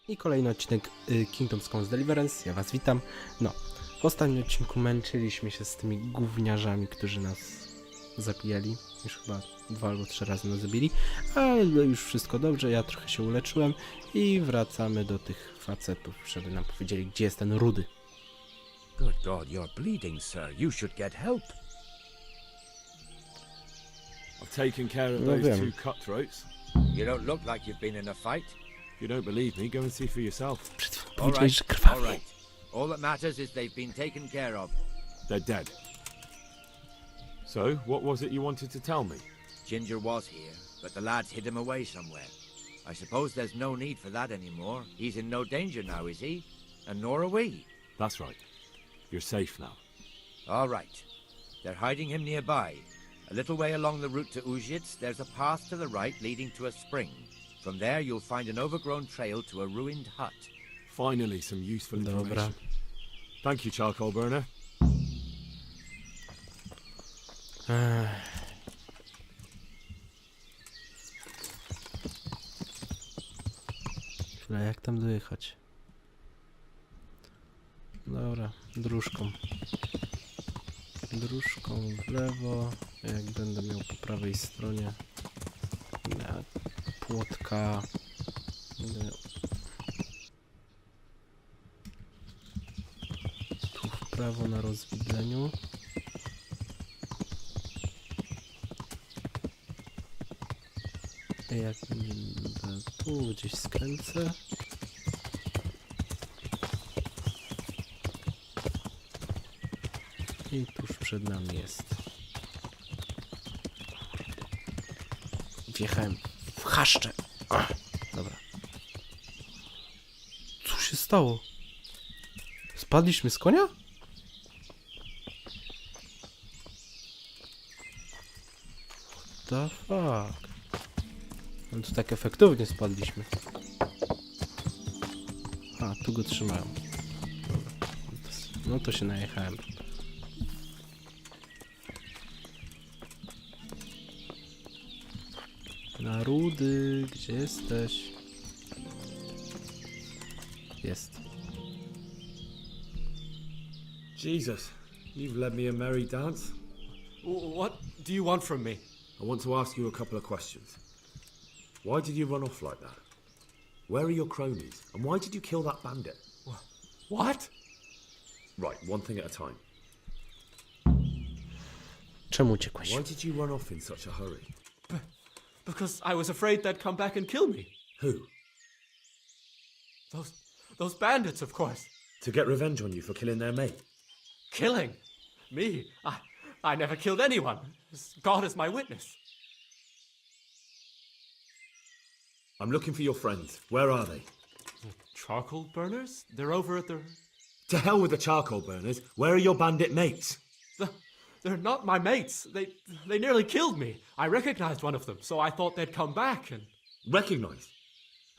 I kolejny odcinek Kingdoms Come Deliverance. Ja was witam. No, w ostatnim odcinku męczyliśmy się z tymi gówniarzami, którzy nas zabijali. Już chyba 2 albo 3 razy nas zabili, ale już wszystko dobrze, ja trochę się uleczyłem i wracamy do tych facetów, żeby nam powiedzieli, gdzie jest ten Rudy. Good God, you're bleeding, sir. You should get help. I've taken care of No those wiem. two cutthroats. You don't look like you've been in a fight. If you don't believe me, go and see for yourself. Przed chwilą All powiedzieli, right, że krwawi. all right. All that matters is they've been taken care of. They're dead. So, what was it you wanted to tell me? Ginger was here, but the lads hid him away somewhere. I suppose there's no need for that anymore. He's in no danger now, is he? And nor are we. That's right. You're safe now. All right. They're hiding him nearby. A little way along the route to Ujic, there's a path to the right leading to a spring. From there, you'll find an overgrown trail to a ruined hut. Finally, some useful Dobra. information. Thank you, charcoal burner. Chwila, jak tam dojechać? Dobra, dróżką. Dróżką w lewo. Jak będę miał po prawej stronie płotka. Będę miał tu w prawo na rozwidleniu. Jak będę tu gdzieś skręcę. I tuż przed nami jest. Wjechałem w chaszcze. Ach, dobra. Co się stało? Spadliśmy z konia? What the fuck? No to tak efektownie spadliśmy. A, tu go trzymałem. Dobra. No to się najechałem. Na Rudy, gdzie jesteś? Jest. Jesus, you've led me a merry dance. What do you want from me? I want to ask you a couple of questions. Why did you run off like that? Where are your cronies? And why did you kill that bandit? What? Right, one thing at a time. Czemu uciekłeś? Why did you run off in such a hurry? Because I was afraid they'd come back and kill me. Who? Those bandits, of course. To get revenge on you for killing their mate? Killing me? I never killed anyone. God is my witness. I'm looking for your friends. Where are they? Charcoal burners? They're over at the... To hell with the charcoal burners. Where are your bandit mates? They're not my mates. They nearly killed me. I recognized one of them, so I thought they'd come back and... Recognized?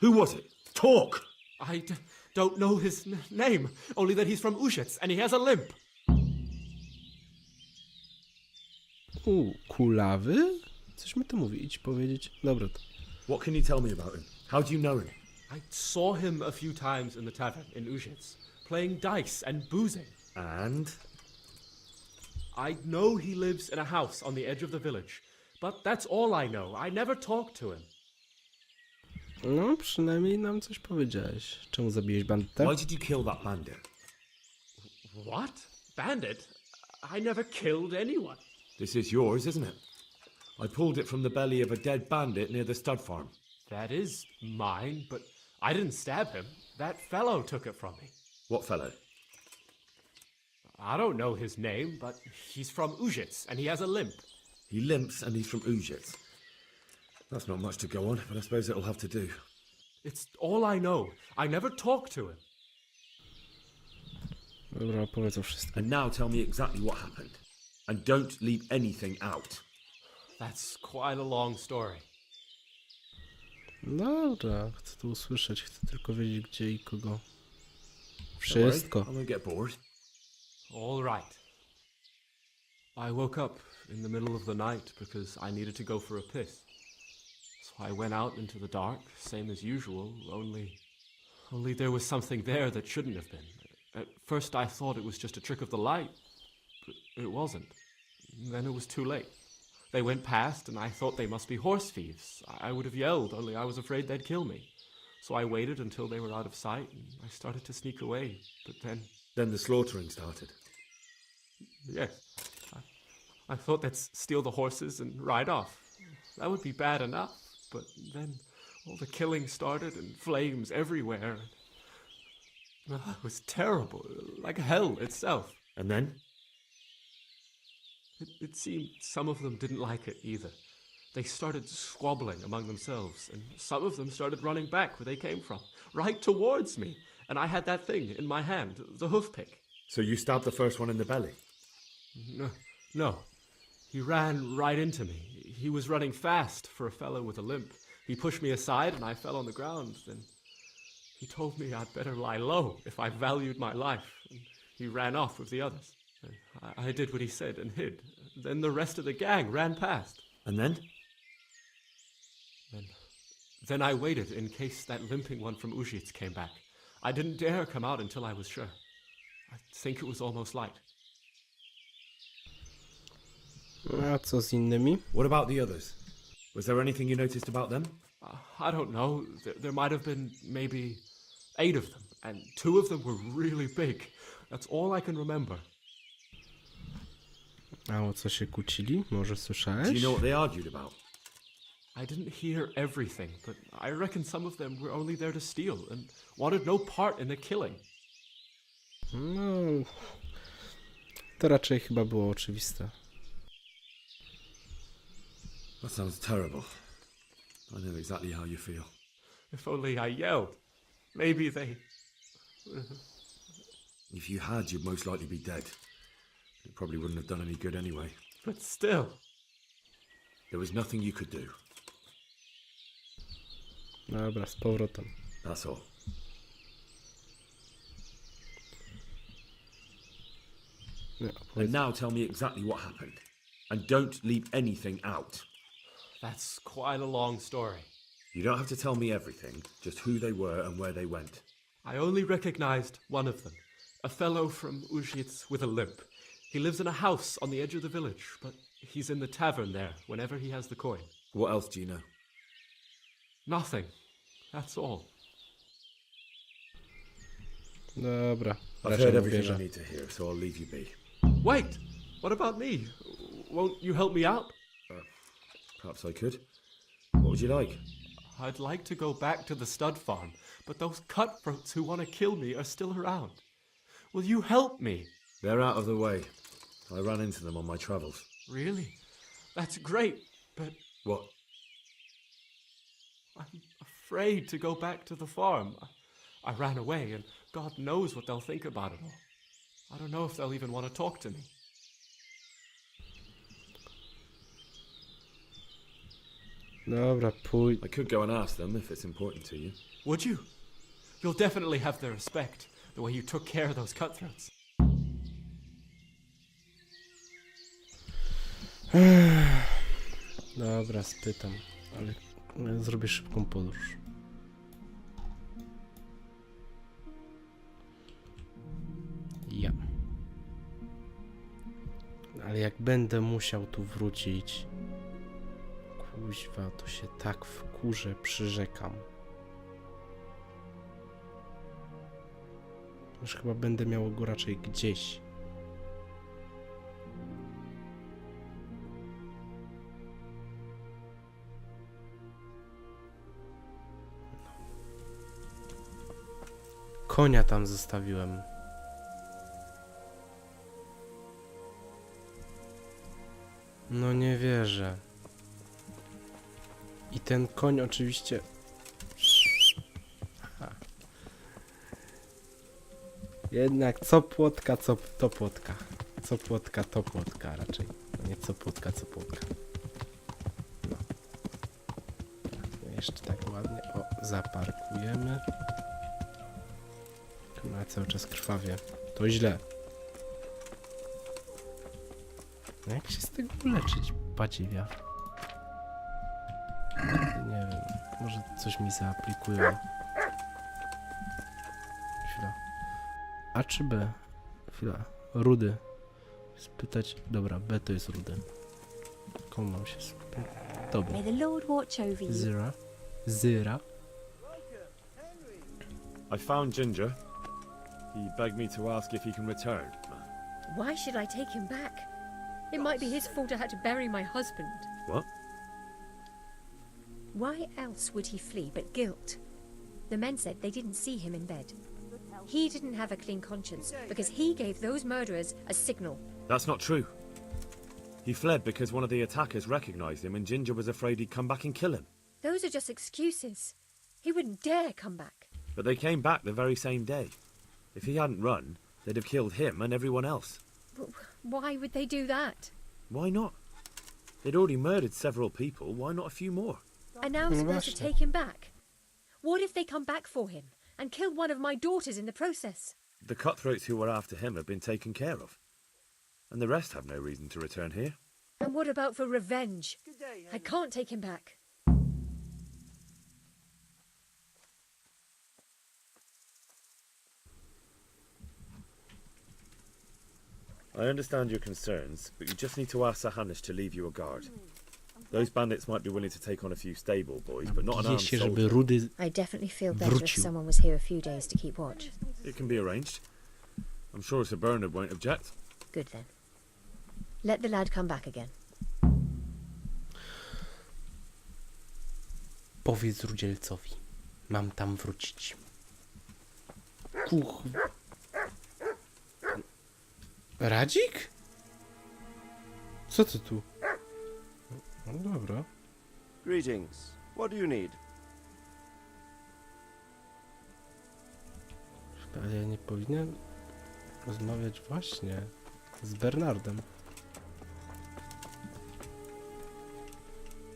Who was it? Talk! I don't know his name, only that he's from Ujic and he has a limp. Kulawy? Coś mi tu mówi, idź powiedzieć. Dobra to. What can you tell me about him? How do you know him? I saw him a few times in the tavern in Ujic, playing dice and boozing. And? I know he lives in a house on the edge of the village, but that's all I know. I never talked to him. No, przynajmniej nam coś powiedziałeś. Czemu zabiłeś bandytę? Why did you kill that bandit? What? Bandit? I never killed anyone. This is yours, isn't it? I pulled it from the belly of a dead bandit near the stud farm. That is mine, but I didn't stab him. That fellow took it from me. What fellow? I don't know his name, but he's from Ujic and he has a limp. He limps and he's from Ujic. That's not much to go on, but I suppose it'll have to do. It's all I know. I never talked to him. Dobra, opowiedz o wszystkim. And now tell me exactly what happened. And don't leave anything out. That's quite a long story. Dobra, chcę to usłyszeć, chcę tylko wiedzieć gdzie i kogo. Don't Wszystko. worry, I won't get bored. All right. I woke up in the middle of the night because I needed to go for a piss. So I went out into the dark, same as usual, only Only there was something there that shouldn't have been. At first I thought it was just a trick of the light, but it wasn't. Then it was too late. They went past, and I thought they must be horse thieves. I would have yelled, only I was afraid they'd kill me. So I waited until they were out of sight, and I started to sneak away. But then... Then the slaughtering started. Yes. I thought they'd steal the horses and ride off. That would be bad enough, but then all the killing started and flames everywhere. It was terrible, like hell itself. And then? It seemed some of them didn't like it either. They started squabbling among themselves, and some of them started running back where they came from, right towards me. And I had that thing in my hand, the hoof pick. So you stabbed the first one in the belly? No. He ran right into me. He was running fast for a fellow with a limp. He pushed me aside and I fell on the ground. Then he told me I'd better lie low if I valued my life. And he ran off with the others. And I did what he said and hid. Then the rest of the gang ran past. And then? Then I waited in case that limping one from Rudzielec came back. I didn't dare come out until I was sure. I think it was almost light. A co z innymi? What about the others? Was there anything you noticed about them? I don't know. There might have been maybe 8 of them, and 2 of them were really big. That's all I can remember. A o co się kłócili? Może Do słyszałeś? you know what they argued about? I didn't hear everything, but I reckon some of them were only there to steal and wanted no part in the killing. No... To raczej chyba było oczywiste. That sounds terrible. I know exactly how you feel. If only I yelled. Maybe they... If you had, you'd most likely be dead. It probably wouldn't have done any good anyway. But still. There was nothing you could do. Dobra, z powrotem. That's all. No, And now tell me exactly what happened. And don't leave anything out. That's quite a long story. You don't have to tell me everything, just who they were and where they went. I only recognized one of them. A fellow from Rudzielec with a limp. He lives in a house on the edge of the village, but he's in the tavern there whenever he has the coin. What else do you know? Nothing. That's all. Dobra, I've raczej heard mu everything I wierzę. need to hear, so I'll leave you be. Wait! What about me? Won't you help me out? Perhaps I could. What would you like? I'd like to go back to the stud farm, but those cutthroats who want to kill me are still around. Will you help me? They're out of the way. I ran into them on my travels. Really? That's great, but What? I'm afraid to go back to the farm. I ran away, and God knows what they'll think about it all. I don't know if they'll even want to talk to me. Dobra, pójdź. I could go and ask them if it's important to you. Would you? You'll definitely have their respect, the way you took care of those cutthroats. Dobra, spytam, ale zrobię szybką podróż. Ja. Ale jak będę musiał tu wrócić, kuźwa, to się tak wkurzę, przyrzekam. Już chyba będę miał go raczej gdzieś. Konia tam zostawiłem. No nie wierzę. I ten koń oczywiście... Aha. Jednak co płotka, to płotka. Co płotka, to płotka raczej. Nie co płotka, co płotka. No. Jeszcze tak ładnie. O, zaparkujemy. Kamera cały czas krwawie. To źle. No jak się z tego uleczyć, badziewia? Nie wiem, może coś mi zaaplikują. A czy B? Chwila. Rudy. Spytać. Dobra, B to jest Rudy. Komu mam się spytać? Tobie. May the Lord watch over you. Zyra. Zyra. I found Ginger. He begged me to ask if he can return. Why should I take him back? It might be his fault I had to bury my husband. What? Why else would he flee but guilt? The men said they didn't see him in bed. He didn't have a clean conscience because he gave those murderers a signal. That's not true. He fled because one of the attackers recognized him and Ginger was afraid he'd come back and kill him. Those are just excuses. He wouldn't dare come back. But they came back the very same day. If he hadn't run, they'd have killed him and everyone else. Why would they do that? Why not? They'd already murdered several people. Why not a few more? And now I'm supposed to take him back. What if they come back for him and kill one of my daughters in the process? The cutthroats who were after him have been taken care of. And the rest have no reason to return here. And what about for revenge? I can't take him back. I understand your concerns, but you just need to ask Sir Hanish to leave you a guard. Those bandits might be willing to take on a few stable boys, but not an Bije armed się, żeby soldier. Rudy... I definitely feel better if Wrócił. someone was here a few days to keep watch. It can be arranged. I'm sure Sir Bernard won't object. Good then. Let the lad come back again. Powiedz Rudzielcowi. Mam tam wrócić. Kuch. Radzik? Co ty tu? No dobra. Greetings. What do you need? Ale ja nie powinienem rozmawiać właśnie z Bernardem.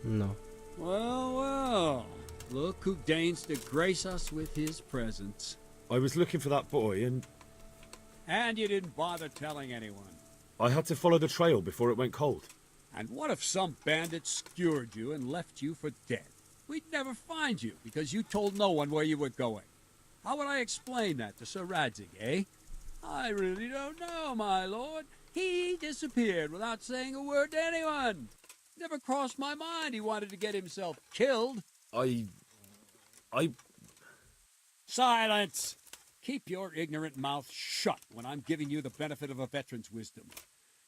No. Well, well. Look who deigns to grace us with his presence. I was looking for that boy and And you didn't bother telling anyone. I had to follow the trail before it went cold. And what if some bandit skewered you and left you for dead? We'd never find you because you told no one where you were going. How would I explain that to Sir Radzig, eh? I really don't know, my lord. He disappeared without saying a word to anyone. Never crossed my mind he wanted to get himself killed. I... Silence! Keep your ignorant mouth shut when I'm giving you the benefit of a veteran's wisdom.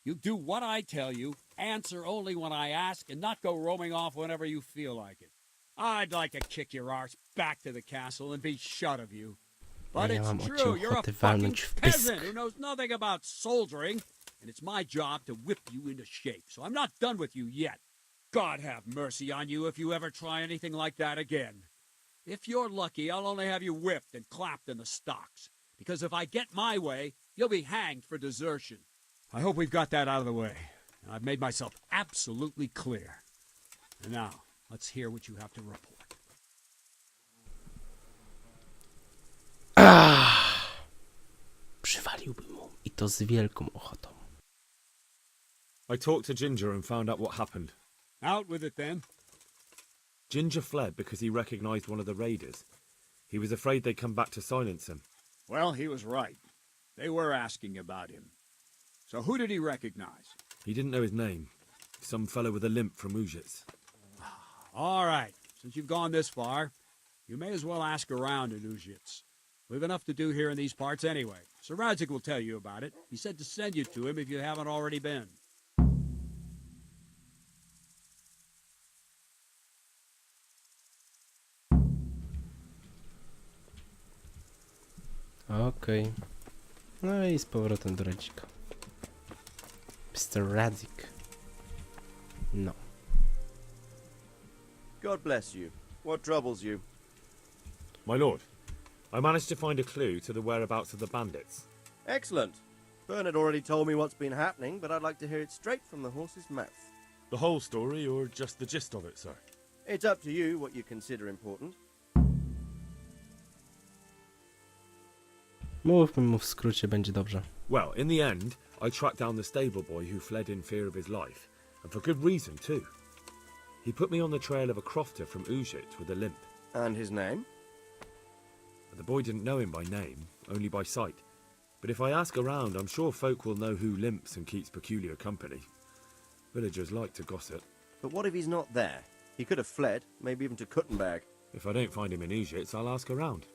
You do what I tell you, answer only when I ask, and not go roaming off whenever you feel like it. I'd like to kick your arse back to the castle and be shut of you. But Ja mam it's o cię true, you're a ochotę fucking walnąć w peasant pysk. who knows nothing about soldiering, and it's my job to whip you into shape, so I'm not done with you yet. God have mercy on you if you ever try anything like that again. If you're lucky, I'll only have you whipped and clapped in the stocks. Because if I get my way, you'll be hanged for desertion. I hope we've got that out of the way. I've made myself absolutely clear. And now, let's hear what you have to report. Przywaliłbym mu. I to z wielką ochotą. I talked to Ginger and found out what happened. Out with it, then. Ginger fled because he recognized one of the raiders. He was afraid they'd come back to silence him. Well, he was right. They were asking about him. So who did he recognize? He didn't know his name. Some fellow with a limp from Ujits. All right. Since you've gone this far, you may as well ask around in Ujits. We've enough to do here in these parts anyway. Sir Radzik will tell you about it. He said to send you to him if you haven't already been. Okej. No i z powrotem do Radzika. Mr. Radzik. No. God bless you. What troubles you? My lord, I managed to find a clue to the whereabouts of the bandits. Excellent. Bernard already told me what's been happening, but I'd like to hear it straight from the horse's mouth. The whole story or just the gist of it, sir? It's up to you what you consider important. Mówmy mu w skrócie, będzie dobrze. Well, in the end, I tracked down the stable boy who fled in fear of his life, and for good reason too. He put me on the trail of a crofter from Ujit with a limp. And his name? The boy didn't know him by name, only by sight. But if I ask around, I'm sure folk will know who limps and keeps peculiar company. Villagers like to gossip. But what if he's not there? He could have fled, maybe even to Kuttenberg. If I don't find him in Ujits, I'll ask around.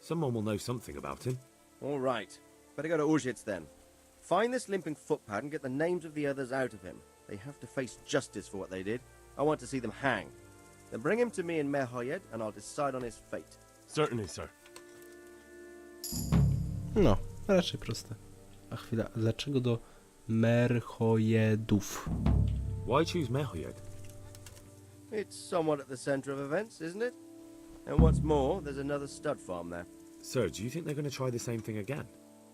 Someone will know something about him. All right. Better go to Ujits then. Find this limping footpad and get the names of the others out of him. They have to face justice for what they did. I want to see them hang. Then bring him to me in Merhoyed and I'll decide on his fate. Certainly, sir. No, raczej proste. A chwila, dlaczego do Merhojedów? Why choose Merhoyed? It's somewhat at the center of events, isn't it? And what's more, there's another stud farm there. Sir, do you think they're going to try the same thing again?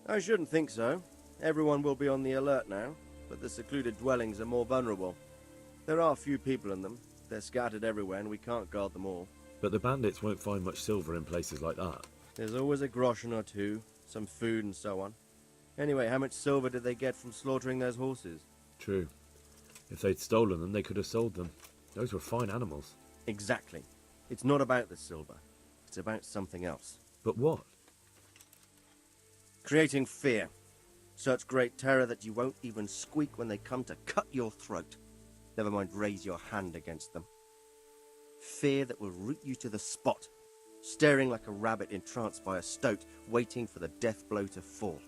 I shouldn't think so. Everyone will be on the alert now, but the secluded dwellings are more vulnerable. There are few people in them. They're scattered everywhere and we can't guard them all. But the bandits won't find much silver in places like that. There's always a groschen or two, some food and so on. Anyway, how much silver did they get from slaughtering those horses? True. If they'd stolen them, they could have sold them. Those were fine animals. Exactly. It's not about the silver. It's about something else. But what? Creating fear. Such great terror that you won't even squeak when they come to cut your throat. Never mind raise your hand against them. Fear that will root you to the spot, staring like a rabbit entranced by a stoat, waiting for the death blow to fall.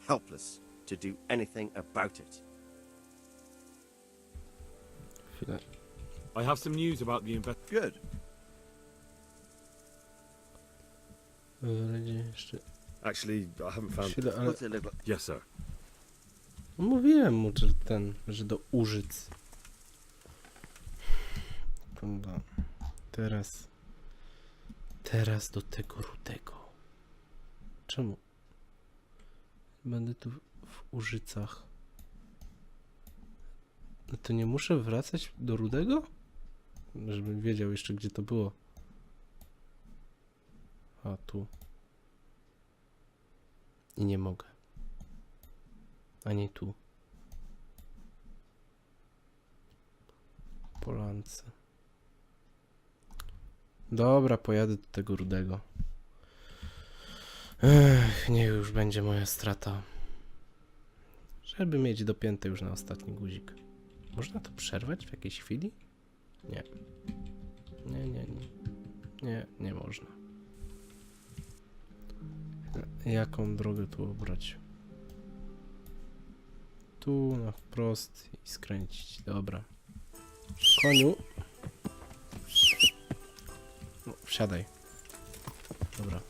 Helpless to do anything about it. Chwilę. I have some news about the Good. Jeszcze... Actually, I haven't found... Chwilę, ale... What's it look like? Yes, sir. Mówiłem mu, że do Użyc. Dobra. Teraz do tego rudego. Czemu? Będę tu w Użycach. No to nie muszę wracać do rudego? Żebym wiedział jeszcze, gdzie to było. A, tu. I nie mogę. Ani tu. Polance. Dobra, pojadę do tego rudego. Niech już będzie moja strata. Żeby mieć dopięte już na ostatni guzik. Można to przerwać w jakiejś chwili? Nie. Nie można. Jaką drogę tu obrać? Tu na wprost i skręcić. Dobra. Koniu. No, wsiadaj. Dobra.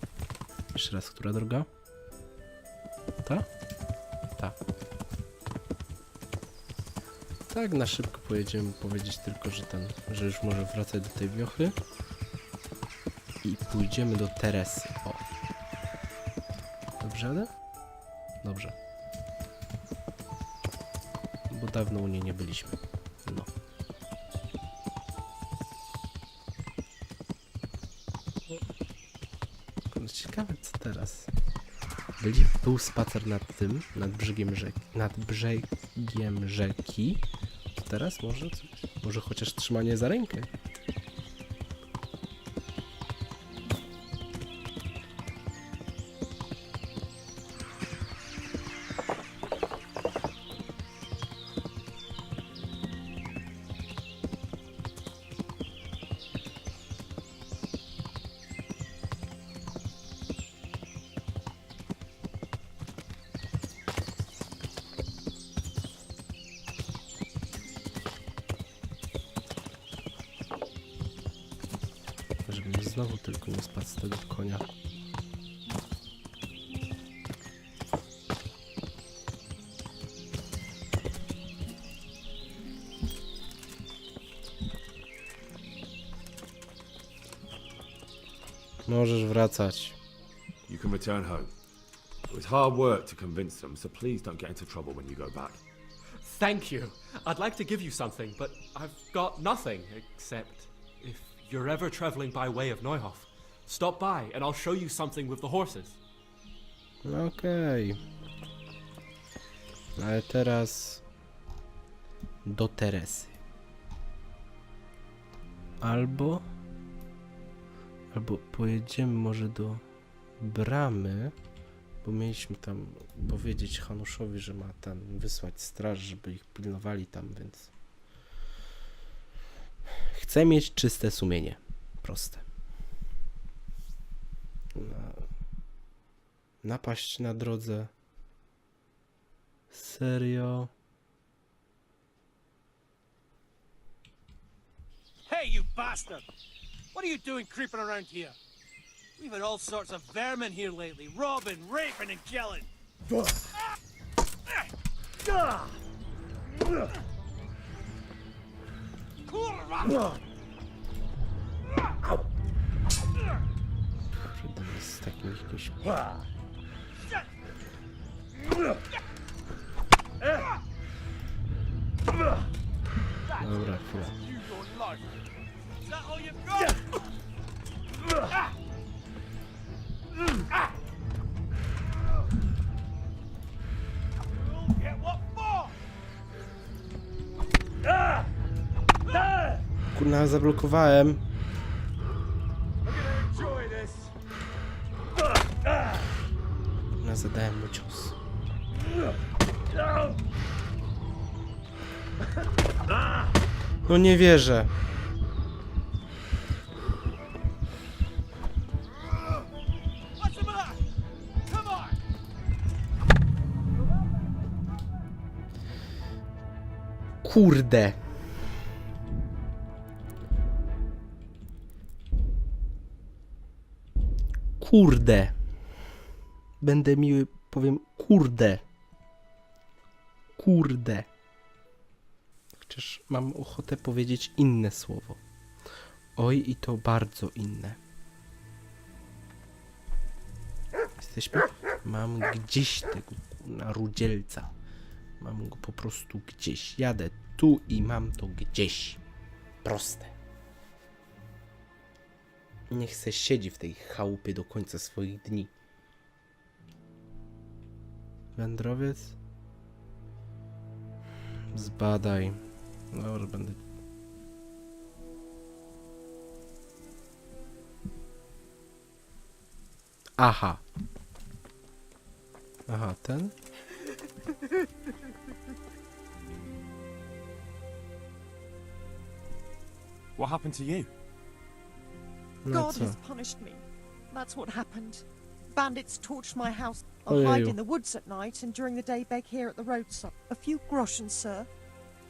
Jeszcze raz, która droga? Ta? Ta. Tak, na szybko pojedziemy powiedzieć tylko, że już może wracać do tej wiochy. I pójdziemy do Teresy. O. Dobrze, ale? Dobrze. Bo dawno u niej nie byliśmy. No. Ciekawe co teraz. Był spacer nad brzegiem rzeki. To teraz może chociaż trzymanie za rękę. Żebym znowu tylko nie spadł z tego konia. Możesz wracać. You can return home. It was hard work to convince them, so please don't get into trouble when you go back. Thank you. I'd like to give you something, but I've got nothing except if you're ever traveling by way of Neuhof, stop by and I'll show you something with the horses. Okej. Ale teraz do Teresy. Albo pojedziemy może do bramy Bo mieliśmy tam powiedzieć Hanuszowi, że ma tam wysłać straż, żeby ich pilnowali tam, więc... Chcę mieć czyste sumienie. Proste. Napaść na drodze. Serio? Hey, you bastard! What are you doing creeping around here? We've had all sorts of vermin here lately, robbing, raping, and killing. Kurde, z takim jakimś... Dobra, chwila. Is that all you've got? You'll get what for? Kurna, zablokowałem. Enjoy this. Kurna, zadałem mu cios. No nie wierzę. What's the matter? Come on. Kurde. Kurde. Będę miły, powiem kurde. Kurde. Chociaż mam ochotę powiedzieć inne słowo. Oj, i to bardzo inne. Jesteśmy? Mam gdzieś tego na Rudzielca. Mam go po prostu gdzieś. Jadę tu i mam to gdzieś. Proste. Niech se siedzi w tej chałupie do końca swoich dni. Wędrowiec? Zbadaj. Dobra, będę... Aha. Aha, ten? What happened to you? No God co? has punished me. That's what happened. Bandits torched my house. I'll Ojeju. hide in the woods at night and during the day beg here at the roadside. A few groschen, sir,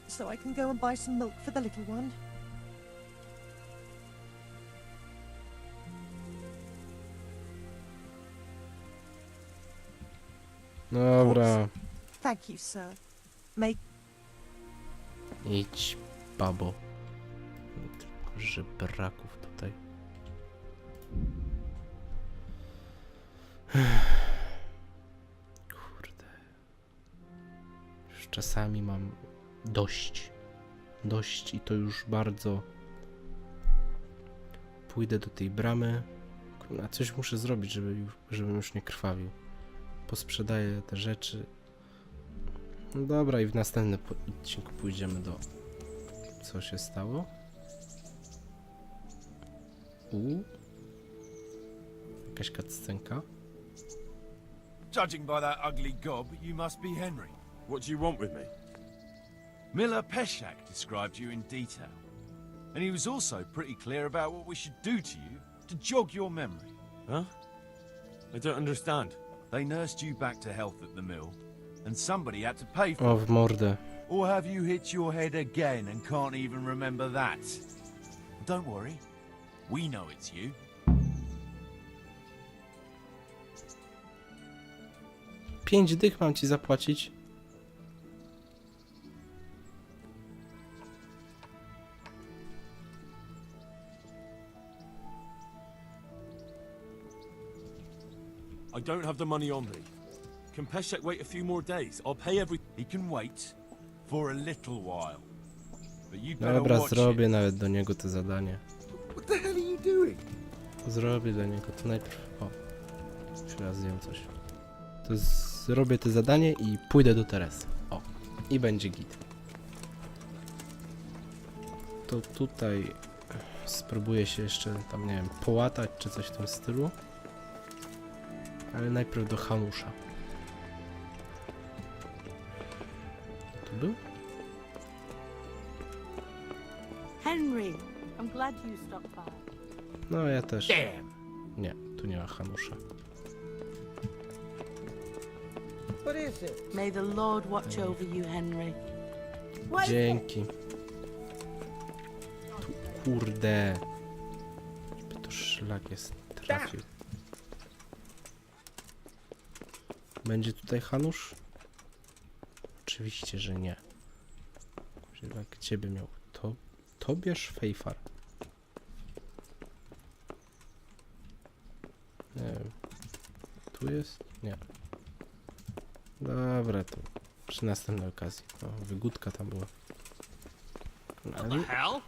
so I can go and buy some milk for the little one. Dobra. Thank you, sir. May Idź, babo. Tylko żebraków tutaj. Kurde. Już czasami mam dość. Dość i to już bardzo. Pójdę do tej bramy. A coś muszę zrobić, żebym już nie krwawił. Posprzedaję te rzeczy. No dobra, i w następnym odcinku pójdziemy do... Co się stało? Jakaś cutscenka. Judging by that ugly gob, you must be Henry. What do you want with me? Miller Peshak described you in detail. And he was also pretty clear about what we should do to you to jog your memory. Huh? I don't understand. They nursed you back to health at the mill, and somebody had to pay for O, it. w mordę. Or have you hit your head again and can't even remember that? Don't worry, we know it's you. Pięć dych mam ci zapłacić. I don't have the money on me. Can Peshek wait a few more days? I'll pay every... He can wait for a little while. But you'd better Dobra, watch zrobię it. nawet do niego to zadanie. What the hell are you doing? Zrobię dla niego to najpierw. O, teraz zjem coś. To zrobię to zadanie i pójdę do Teresy. O, i będzie git. To tutaj spróbuję się jeszcze tam, nie wiem, połatać czy coś w tym stylu. Ale najpierw do Hanusza. Tu był? Henry, I'm glad you stopped by. No ja też. Damn! Nie, tu nie ma Hanusza. What is it? May the Lord watch over you, Henry. Dzięki. Tu, kurde. Żeby to szlak jest trafił. Będzie tutaj Hanusz? Oczywiście, że nie. Gdzie by miał? To bierz Fejfar. Nie wiem. Tu jest? Nie. Dobra, to przy następnej okazji. O, wygódka tam była. No, ale...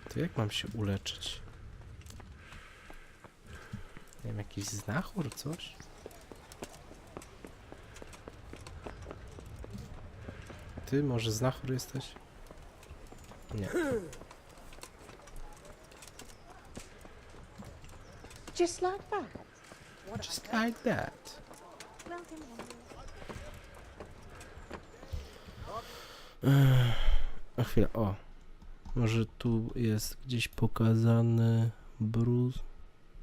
To jak mam się uleczyć? Nie wiem, jakiś znachor, coś? Ty może znachor jesteś? Nie. Just like that? Just like that. A chwilę, o. Może tu jest gdzieś pokazany bruz,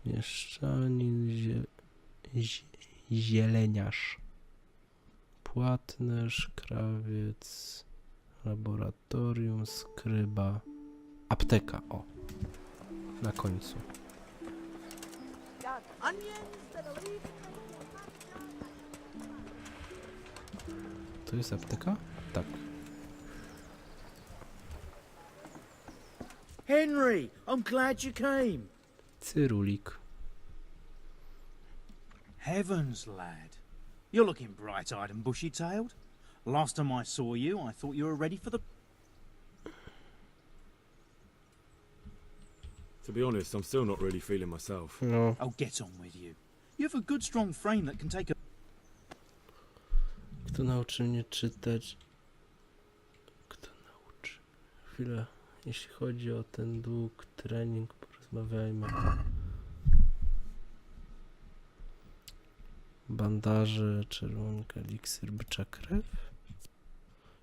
mieszczanin, zieleniarz, płatnerz, krawiec, laboratorium, skryba, apteka, o. Na końcu. To jest apteka? Tak. Henry, I'm glad you came. Cyrulik. Heavens, lad. You're looking bright-eyed and bushy-tailed. Last time I saw you, I thought you were ready for the... To be honest, I'm still not really feeling myself. No. Oh, get on with you. You have a good, strong frame that can take a... Kto nauczy mnie czytać? Kto nauczy? Chwilę. Jeśli chodzi o ten dług, trening, porozmawiajmy. Bandaże, czerwonka, eliksir, bycza krew?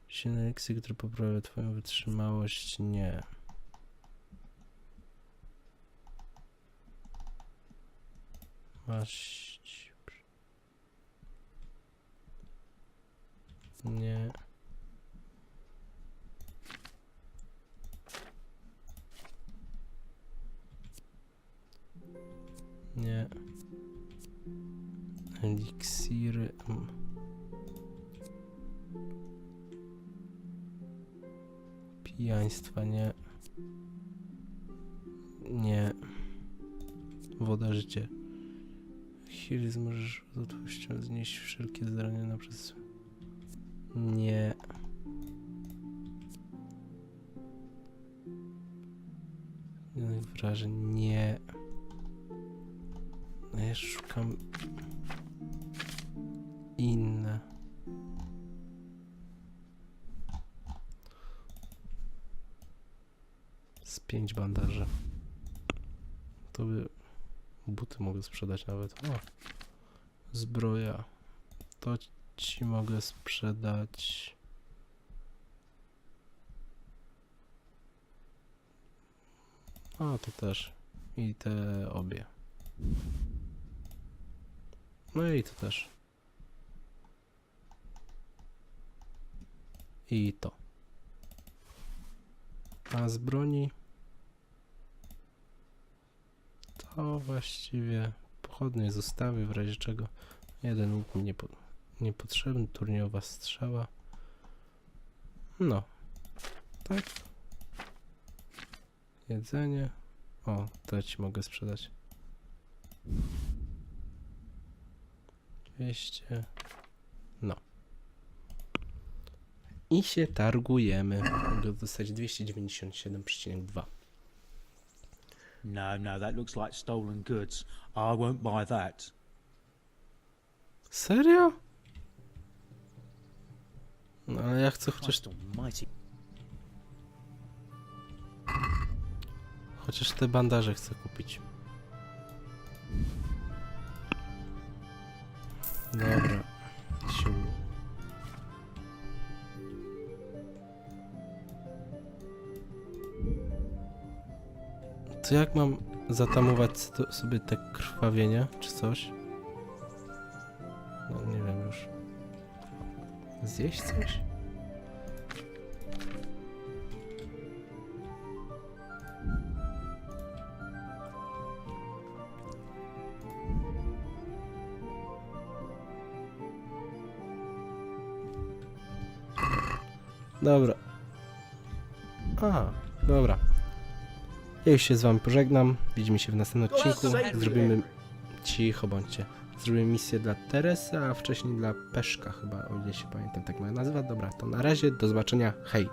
Silny eliksir, który poprawia twoją wytrzymałość? Nie. Maść. Nie. Nie. Eliksiry. Pijaństwa nie. Nie. Woda życie. Heals możesz z łatwością znieść wszelkie zranienia przez... Nie. Wrażeń nie. No ja szukam inne. Z 5 bandaży. To by buty mogę sprzedać nawet. O. Zbroja. To ci mogę sprzedać. A to też. I te obie. No i to też. I to. A z broni to właściwie pochodnie zostawię w razie czego. Jeden łuk mi niepotrzebny, turniowa strzała. No. Tak. Jedzenie. O, to ci mogę sprzedać. 200. No. I się targujemy. Mogę dostać 297,2. No, that looks like stolen goods. I won't buy that. Serio? No ale ja chcę chociaż... Christ almighty. Chociaż te bandaże chcę kupić. Dobra. Siu. To jak mam zatamować sobie te krwawienie, czy coś? No nie wiem już. Zjeść coś? Dobra. Dobra. Ja już się z wami pożegnam. Widzimy się w następnym odcinku. Zrobimy... Cicho bądźcie. Zrobimy misję dla Teresy, a wcześniej dla Peszka chyba, o ile się pamiętam, tak ma nazwa. Dobra, to na razie, do zobaczenia, hej!